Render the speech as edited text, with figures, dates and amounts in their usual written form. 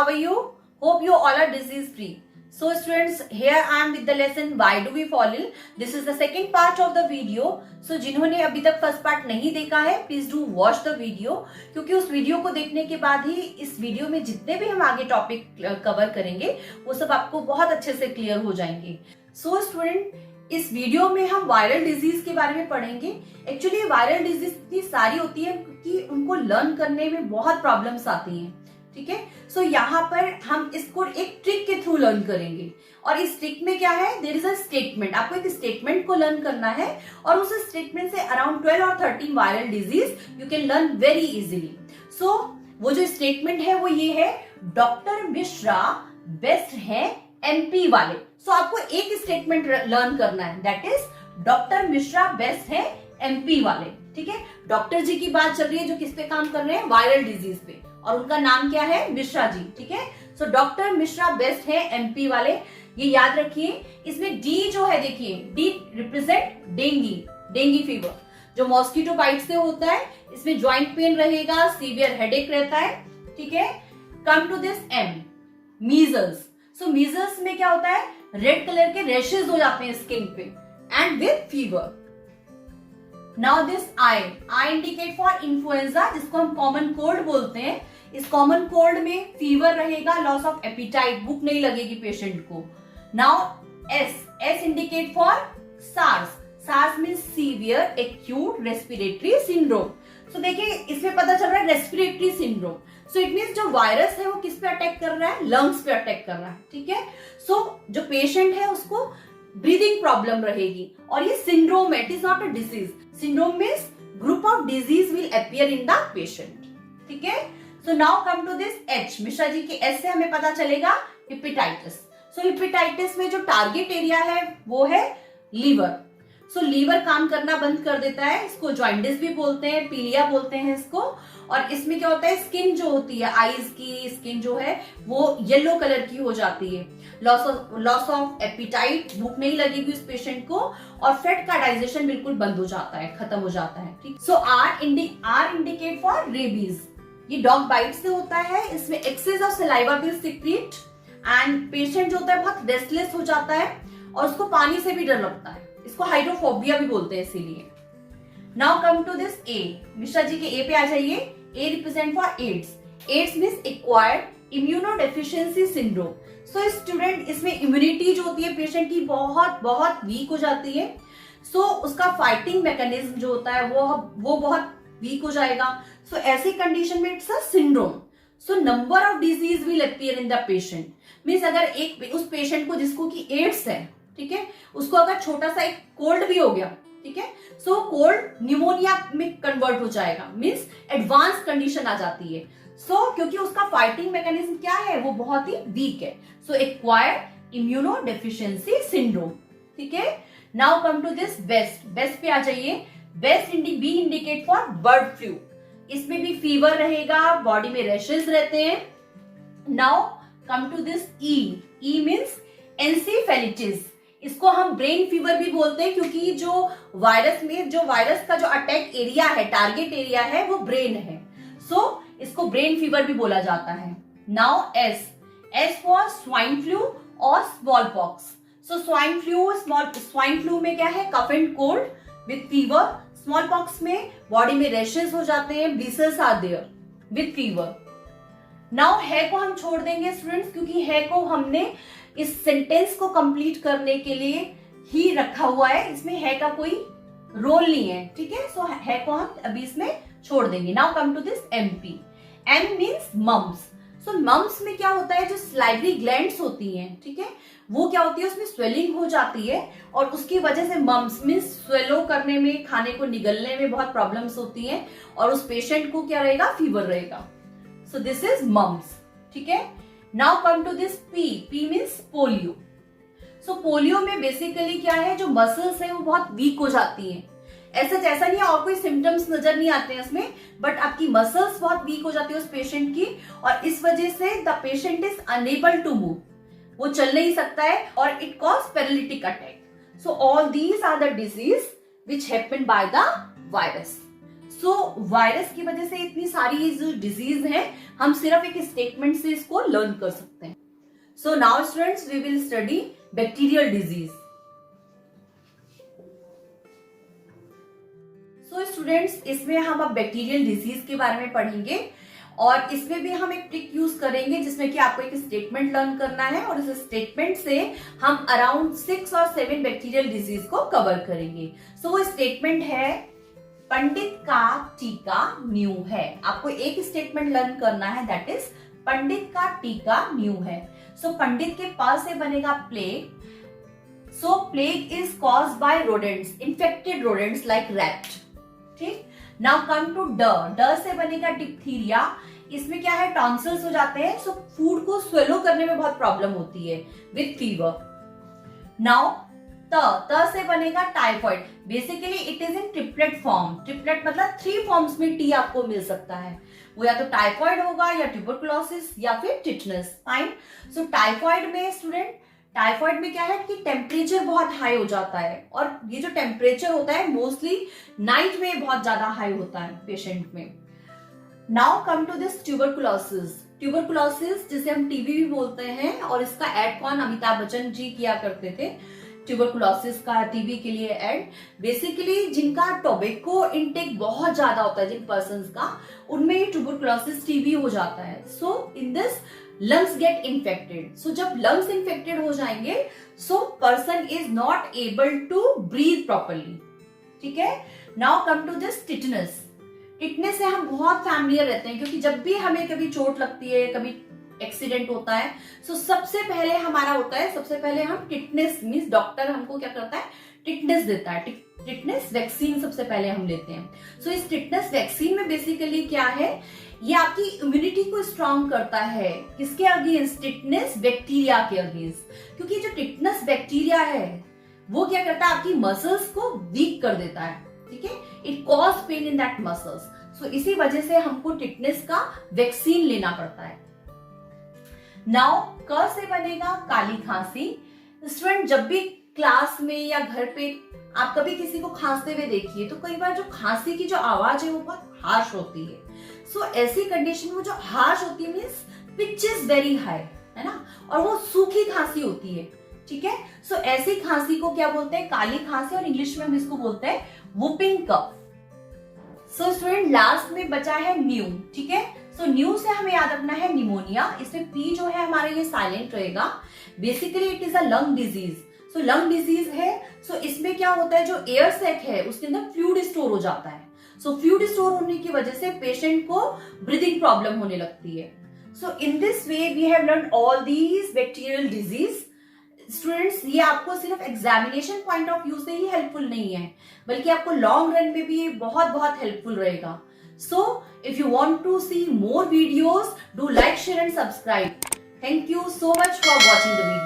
are you? Hope you all are disease free. So students, here I am with the lesson why do we fall ill. This is the second part of the video. So जिन्होंने अभी तक first part नहीं देखा है, please do watch the video, क्योंकि उस video को देखने के बाद ही इस वीडियो में जितने भी हम आगे टॉपिक कवर करेंगे वो सब आपको बहुत अच्छे से क्लियर हो जाएंगे. सो स्टूडेंट, इस वीडियो में हम वायरल डिजीज के बारे में पढ़ेंगे. एक्चुअली वायरल डिजीज इतनी सारी होती है कि उनको लर्न करने में बहुत प्रॉब्लम्स आती हैं. ठीक है, सो यहाँ पर हम इसको एक ट्रिक के थ्रू लर्न करेंगे. और इस ट्रिक में क्या है, देयर इज अ स्टेटमेंट. आपको एक स्टेटमेंट को लर्न करना है और उस स्टेटमेंट से अराउंड 12 और 13 viral disease you can learn very easily. So वो जो स्टेटमेंट है वो ये है, डॉक्टर मिश्रा बेस्ट है एमपी वाले. सो आपको एक स्टेटमेंट लर्न करना है, that is doctor Mishra best है एमपी वाले. ठीक है, डॉक्टर जी की बात चल रही है जो किस पे काम कर रहे हैं, वायरल डिजीज पे, और उनका नाम क्या है, मिश्रा जी. ठीक है, सो डॉक्टर मिश्रा बेस्ट है एमपी वाले, ये याद रखिए. इसमें डी जो है, देखिए डी रिप्रेजेंट डेंगी फीवर, जो मॉस्किटो बाइट से होता है. इसमें ज्वाइंट पेन रहेगा, सीवियर हेडेक रहता है. ठीक है, come to this M, measles. So measles में क्या होता है, रेड कलर के रैशेज हो जाते हैं स्किन पे and with fever. Now this I indicate for influenza, जिसको हम कॉमन कोल्ड बोलते हैं. इस कॉमन कोल्ड में फीवर रहेगा, लॉस ऑफ एपिटाइट, भूख नहीं लगेगी पेशेंट को. Now S indicate for SARS. SARS means severe acute respiratory syndrome. So देखिए इसमें पता चल रहा है respiratory syndrome. So it means जो वायरस है वो किस पे अटैक कर रहा है, लंग्स पे अटैक कर रहा है. ठीक है, सो जो पेशेंट है उसको ब्रीदिंग प्रॉब्लम रहेगी, और ये सिंड्रोम है, it is not a disease. Syndrome means group of disease will appear in the patient. ठीक है, so now come to this H. Mishra ji के एच से हमें पता चलेगा हेपेटाइटिस. सो हेपेटाइटिस में जो टारगेट एरिया है वो है लीवर. सो लीवर काम करना बंद कर देता है. इसको जॉइंडिस भी बोलते हैं, पीलिया बोलते हैं इसको. और इसमें क्या होता है, स्किन जो होती है, आईज की स्किन जो है वो येलो कलर की हो जाती है. लॉस ऑफ एपिटाइट, भूख नहीं लगेगी उस पेशेंट को, और फेट का डाइजेशन बिल्कुल बंद हो जाता है, खत्म हो जाता है. ठीक, so R indicate for rabies. ये डॉग बाइट से होता है. इसमें excess of saliva will secrete and patient जो होता है बहुत रेस्टलेस हो जाता है और उसको पानी से भी डर लगता है. इसको हाइड्रोफोबिया भी बोलते हैं इसीलिए. Now come to this A. Mishra ji के ए पे आ जाइए. A represent for AIDS. AIDS means acquired immunodeficiency syndrome. So student, इसमें इम्यूनिटी जो होती है पेशेंट की बहुत बहुत वीक हो जाती है. सो उसका फाइटिंग मैकेनिज्म जो होता है वो बहुत वीक हो जाएगा. सो ऐसी कंडीशन में it's a syndrome. So number of disease will appear in the patient. Means अगर एक उस पेशेंट को जिसको की एड्स है, ठीक है, उसको अगर छोटा सा एक कोल्ड भी हो गया, ठीक है, सो कोल्ड न्यूमोनिया में कन्वर्ट हो जाएगा. मीन्स एडवांस कंडीशन आ जाती है. सो क्योंकि उसका फाइटिंग मैकेनिज्म क्या है, वो बहुत ही वीक है. So acquired immunodeficiency syndrome. ठीक है, now come to this best. Best पे आ जाइए. Best be indicate for bird flu. इसमें भी फीवर रहेगा, बॉडी में रैशेस रहते हैं. Now come to this E means encephalitis. इसको हम ब्रेन फीवर भी बोलते हैं, क्योंकि जो वायरस का जो अटैक एरिया है, टारगेट एरिया है, वो ब्रेन है. सो इसको ब्रेन फीवर भी बोला जाता है. Now S for swine flu और smallpox. So swine flu में क्या है, cough and cold with fever. Smallpox में बॉडी में रैशेस हो जाते हैं, blisters are there with fever. Now है को हम छोड़ देंगे स्टूडेंट्स, क्योंकि है को हमने इस सेंटेंस को कंप्लीट करने के लिए ही रखा हुआ है. इसमें है का कोई रोल नहीं है. ठीक है, सो है को हम अभी इसमें छोड़ देंगे. Now come to this MP. M means mumps. So mumps में क्या होता है, जो स्लाइवरी ग्लैंड्स होती हैं, ठीक है, वो क्या होती है, उसमें स्वेलिंग हो जाती है, और उसकी वजह से मम्स मीन्स स्वेलो करने में, खाने को निगलने में बहुत प्रॉब्लम्स होती हैं, और उस पेशेंट को क्या रहेगा, फीवर रहेगा. So this is mumps. ठीक है, now come to this P means polio. So polio में बेसिकली क्या है, जो मसल्स है वो बहुत वीक हो जाती हैं. ऐसा नहीं है, और कोई सिम्टम्स नजर नहीं आते हैं इसमें, बट आपकी मसल्स बहुत वीक हो जाती है उस पेशेंट की, और इस वजह से the patient is unable to move. वो चल नहीं सकता है, और it cause paralytic attack. So all these are the disease which happen by the virus. So virus की वजह से इतनी सारी जो डिजीज है, हम सिर्फ एक स्टेटमेंट से इसको लर्न कर सकते हैं. So now students we will study bacterial disease. So students, इसमें हम अब बैक्टीरियल डिजीज के बारे में पढ़ेंगे और इसमें भी हम एक ट्रिक यूज करेंगे जिसमें कि आपको एक स्टेटमेंट लर्न करना है और इस स्टेटमेंट से हम अराउंड 6 और 7 बैक्टीरियल डिजीज को कवर करेंगे. सो वो स्टेटमेंट है पंडित का टीका न्यू है. आपको एक स्टेटमेंट लर्न करना है, दैट इज पंडित का टीका न्यू है. सो पंडित के पास से बनेगा plague. So plague is caused by rodents, infected rodents like rat. ठीक. नाउ कम टू ड. ड से बनेगा डिप्थीरिया. इसमें क्या है, टॉन्सिल्स हो जाते हैं. सो फूड को स्वेलो करने में बहुत प्रॉब्लम होती है विथ फीवर. नाउ त से बनेगा typhoid. Basically it is in triplet form. Triplet मतलब 3 फॉर्म्स में टी आपको मिल सकता है. वो या तो टाइफॉइड होगा या ट्यूबरकुलोसिस या फिर टिटनस. फाइन. सो टाइफॉइड में स्टूडेंट, टाइफॉइड में क्या है कि टेम्परेचर बहुत हाई हो जाता है और ये जो टेम्परेचर होता है मोस्टली नाइट में बहुत ज्यादा हाई होता है पेशेंट में. Now come to this tuberculosis. Tuberculosis जिसे हम टीबी भी बोलते हैं और इसका एड कौन, अमिताभ बच्चन जी किया करते थे ट्यूबरकुलोसिस का, टीबी के लिए एड. बेसिकली जिनका टोबैको इनटेक बहुत ज्यादा होता है, जिन पर्संस का, उनमें ये ट्यूबरकुलोसिस टीबी हो जाता है. So in this lungs get infected. So जब lungs infected हो जाएंगे, so person is not able to breathe properly. ठीक है. Now come to this tetanus. Tetanus से हम बहुत फैमिलियर रहते हैं क्योंकि जब भी हमें कभी चोट लगती है, कभी एक्सीडेंट होता है, सो सबसे पहले हमारा होता है, सबसे पहले हम टिटनेस मीन्स डॉक्टर हमको क्या करता है, टिटनेस देता है. टिटनेस वैक्सीन सबसे पहले हम लेते हैं. सो इस टिटनेस वैक्सीन में बेसिकली क्या है, ये आपकी इम्यूनिटी को स्ट्रांग करता है. किसके अगेंस्ट, टिटनेस बैक्टीरिया के अगेंस्ट. क्योंकि जो टिटनेस बैक्टीरिया है वो क्या करता है, आपकी मसल्स को वीक कर देता है. ठीक है. It cause pain in that muscles. So इसी वजह से हमको टिटनेस का वैक्सीन लेना पड़ता है. नाउ क से बनेगा काली खांसी. स्टूडेंट जब भी क्लास में या घर पे आप कभी किसी को खांसते हुए देखिए तो कई बार जो खांसी की जो आवाज है वो बहुत हार्श होती है. सो ऐसी कंडीशन में जो हार्श होती है means pitch is very high, है ना, और वो सूखी खांसी होती है. ठीक है. सो ऐसी खांसी को क्या बोलते हैं, काली खांसी, और इंग्लिश में हम इसको बोलते हैं वुपिंग कफ. सो स्टूडेंट लास्ट में बचा है न्यू. ठीक है. सो न्यू से हमें याद रखना है निमोनिया. इसमें पी जो है हमारे ये साइलेंट रहेगा. Basically it is a lung disease. So lung disease है. सो इसमें क्या होता है, जो एयर सैक है उसके अंदर फ्लूइड स्टोर हो जाता है. सो फ्लूइड स्टोर होने की वजह से पेशेंट को ब्रीदिंग प्रॉब्लम होने लगती है. So in this way we have learn all these bacterial disease. Students, ये आपको सिर्फ एग्जामिनेशन पॉइंट ऑफ व्यू से ही हेल्पफुल नहीं है, बल्कि आपको लॉन्ग रन में भी ये बहुत बहुत हेल्पफुल रहेगा. So if you want to see more videos, do like, share and subscribe. Thank you so much for watching the video.